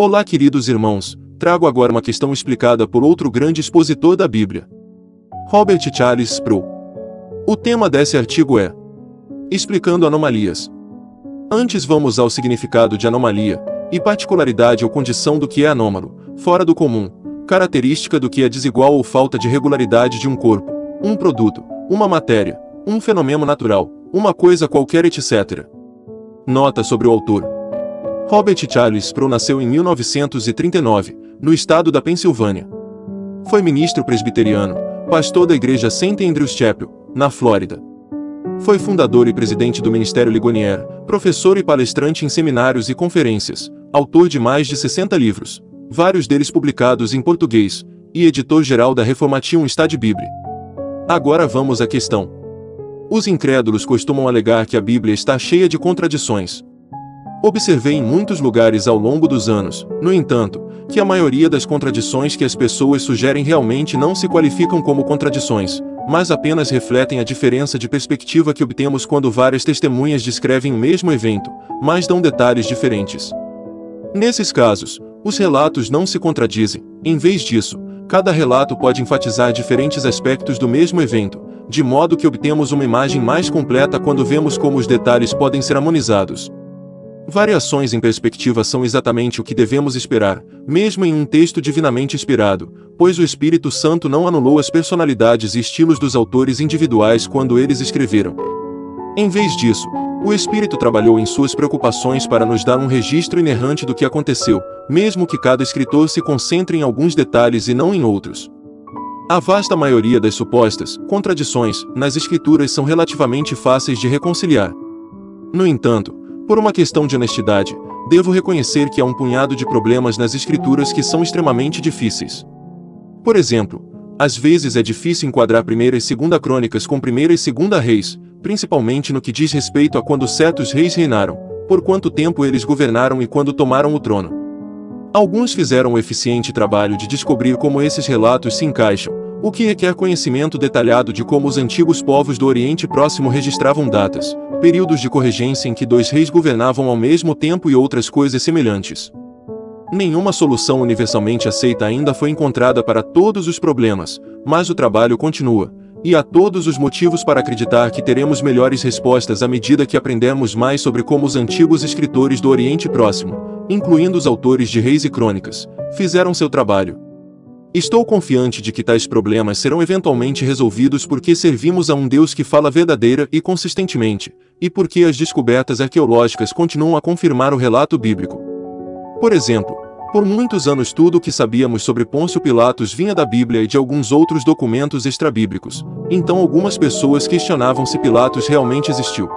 Olá, queridos irmãos, trago agora uma questão explicada por outro grande expositor da Bíblia, Robert Charles Sproul. O tema desse artigo é Explicando anomalias. Antes vamos ao significado de anomalia, e particularidade ou condição do que é anômalo, fora do comum, característica do que é desigual ou falta de regularidade de um corpo, um produto, uma matéria, um fenômeno natural, uma coisa qualquer, etc. Nota sobre o autor. Robert Charles Sproul nasceu em 1939, no estado da Pensilvânia. Foi ministro presbiteriano, pastor da igreja St. Andrew's Chapel, na Flórida. Foi fundador e presidente do Ministério Ligonier, professor e palestrante em seminários e conferências, autor de mais de 60 livros, vários deles publicados em português, e editor-geral da Reformation Study Bible. Agora vamos à questão. Os incrédulos costumam alegar que a Bíblia está cheia de contradições. Observei em muitos lugares ao longo dos anos, no entanto, que a maioria das contradições que as pessoas sugerem realmente não se qualificam como contradições, mas apenas refletem a diferença de perspectiva que obtemos quando várias testemunhas descrevem o mesmo evento, mas dão detalhes diferentes. Nesses casos, os relatos não se contradizem, em vez disso, cada relato pode enfatizar diferentes aspectos do mesmo evento, de modo que obtemos uma imagem mais completa quando vemos como os detalhes podem ser harmonizados. Variações em perspectiva são exatamente o que devemos esperar, mesmo em um texto divinamente inspirado, pois o Espírito Santo não anulou as personalidades e estilos dos autores individuais quando eles escreveram. Em vez disso, o Espírito trabalhou em suas preocupações para nos dar um registro inerrante do que aconteceu, mesmo que cada escritor se concentre em alguns detalhes e não em outros. A vasta maioria das supostas contradições nas Escrituras são relativamente fáceis de reconciliar. No entanto, por uma questão de honestidade, devo reconhecer que há um punhado de problemas nas Escrituras que são extremamente difíceis. Por exemplo, às vezes é difícil enquadrar 1ª e 2ª Crônicas com 1ª e 2ª Reis, principalmente no que diz respeito a quando certos reis reinaram, por quanto tempo eles governaram e quando tomaram o trono. Alguns fizeram um eficiente trabalho de descobrir como esses relatos se encaixam, o que requer conhecimento detalhado de como os antigos povos do Oriente Próximo registravam datas, períodos de corregência em que 2 reis governavam ao mesmo tempo e outras coisas semelhantes. Nenhuma solução universalmente aceita ainda foi encontrada para todos os problemas, mas o trabalho continua, e há todos os motivos para acreditar que teremos melhores respostas à medida que aprendermos mais sobre como os antigos escritores do Oriente Próximo, incluindo os autores de Reis e Crônicas, fizeram seu trabalho. Estou confiante de que tais problemas serão eventualmente resolvidos porque servimos a um Deus que fala verdadeira e consistentemente, e porque as descobertas arqueológicas continuam a confirmar o relato bíblico. Por exemplo, por muitos anos tudo o que sabíamos sobre Pôncio Pilatos vinha da Bíblia e de alguns outros documentos extrabíblicos, então algumas pessoas questionavam se Pilatos realmente existiu.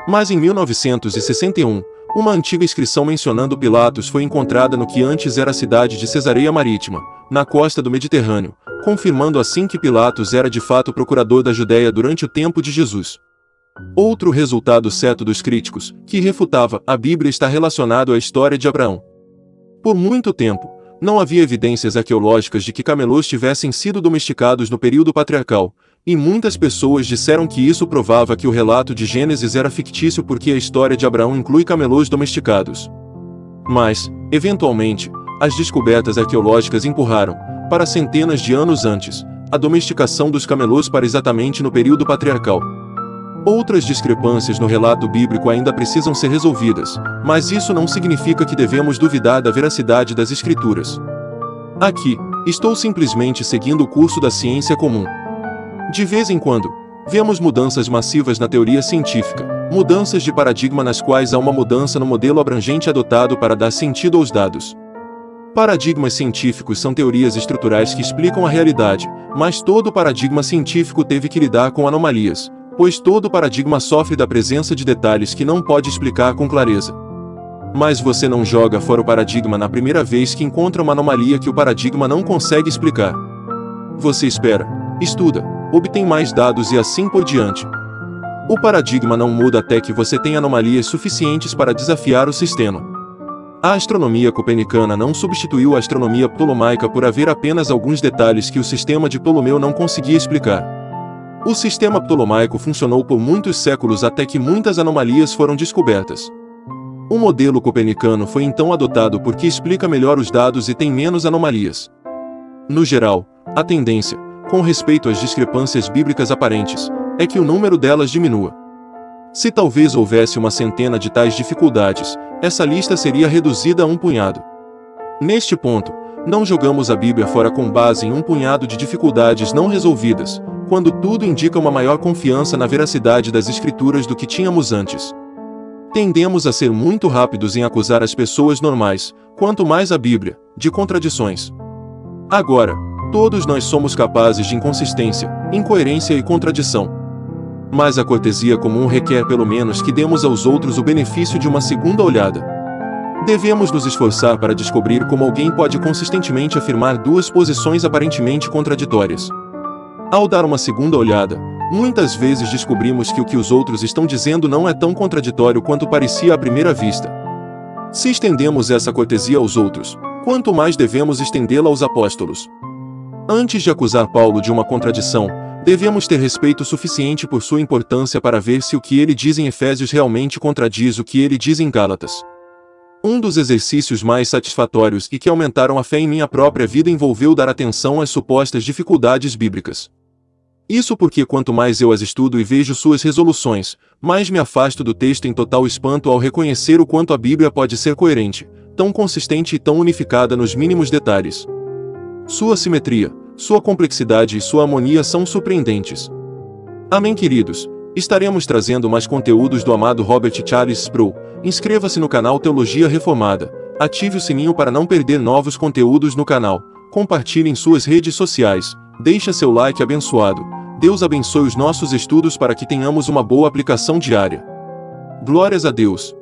Mas em 1961, uma antiga inscrição mencionando Pilatos foi encontrada no que antes era a cidade de Cesareia Marítima, na costa do Mediterrâneo, confirmando assim que Pilatos era de fato procurador da Judéia durante o tempo de Jesus. Outro resultado certo dos críticos, que refutava a Bíblia, está relacionado à história de Abraão. Por muito tempo, não havia evidências arqueológicas de que camelos tivessem sido domesticados no período patriarcal, e muitas pessoas disseram que isso provava que o relato de Gênesis era fictício porque a história de Abraão inclui camelos domesticados. Mas, eventualmente, as descobertas arqueológicas empurraram, para centenas de anos antes, a domesticação dos camelos para exatamente no período patriarcal. Outras discrepâncias no relato bíblico ainda precisam ser resolvidas, mas isso não significa que devemos duvidar da veracidade das Escrituras. Aqui, estou simplesmente seguindo o curso da ciência comum. De vez em quando, vemos mudanças massivas na teoria científica, mudanças de paradigma nas quais há uma mudança no modelo abrangente adotado para dar sentido aos dados. Paradigmas científicos são teorias estruturais que explicam a realidade, mas todo paradigma científico teve que lidar com anomalias, pois todo paradigma sofre da presença de detalhes que não pode explicar com clareza. Mas você não joga fora o paradigma na primeira vez que encontra uma anomalia que o paradigma não consegue explicar. Você espera, estuda, obtém mais dados e assim por diante. O paradigma não muda até que você tenha anomalias suficientes para desafiar o sistema. A astronomia copernicana não substituiu a astronomia ptolomaica por haver apenas alguns detalhes que o sistema de Ptolomeu não conseguia explicar. O sistema ptolomaico funcionou por muitos séculos até que muitas anomalias foram descobertas. O modelo copernicano foi então adotado porque explica melhor os dados e tem menos anomalias. No geral, a tendência, com respeito às discrepâncias bíblicas aparentes, é que o número delas diminua. Se talvez houvesse uma centena de tais dificuldades, essa lista seria reduzida a um punhado. Neste ponto, não jogamos a Bíblia fora com base em um punhado de dificuldades não resolvidas, quando tudo indica uma maior confiança na veracidade das Escrituras do que tínhamos antes. Tendemos a ser muito rápidos em acusar as pessoas normais, quanto mais a Bíblia, de contradições. Agora, todos nós somos capazes de inconsistência, incoerência e contradição. Mas a cortesia comum requer pelo menos que demos aos outros o benefício de uma segunda olhada. Devemos nos esforçar para descobrir como alguém pode consistentemente afirmar duas posições aparentemente contraditórias. Ao dar uma segunda olhada, muitas vezes descobrimos que o que os outros estão dizendo não é tão contraditório quanto parecia à primeira vista. Se estendemos essa cortesia aos outros, quanto mais devemos estendê-la aos apóstolos. Antes de acusar Paulo de uma contradição, devemos ter respeito suficiente por sua importância para ver se o que ele diz em Efésios realmente contradiz o que ele diz em Gálatas. Um dos exercícios mais satisfatórios e que aumentaram a fé em minha própria vida envolveu dar atenção às supostas dificuldades bíblicas. Isso porque quanto mais eu as estudo e vejo suas resoluções, mais me afasto do texto em total espanto ao reconhecer o quanto a Bíblia pode ser coerente, tão consistente e tão unificada nos mínimos detalhes. Sua simetria, sua complexidade e sua harmonia são surpreendentes. Amém, queridos? Estaremos trazendo mais conteúdos do amado Robert Charles Sproul. Inscreva-se no canal Teologia Reformada, ative o sininho para não perder novos conteúdos no canal, compartilhe em suas redes sociais, deixe seu like abençoado. Deus abençoe os nossos estudos para que tenhamos uma boa aplicação diária. Glórias a Deus!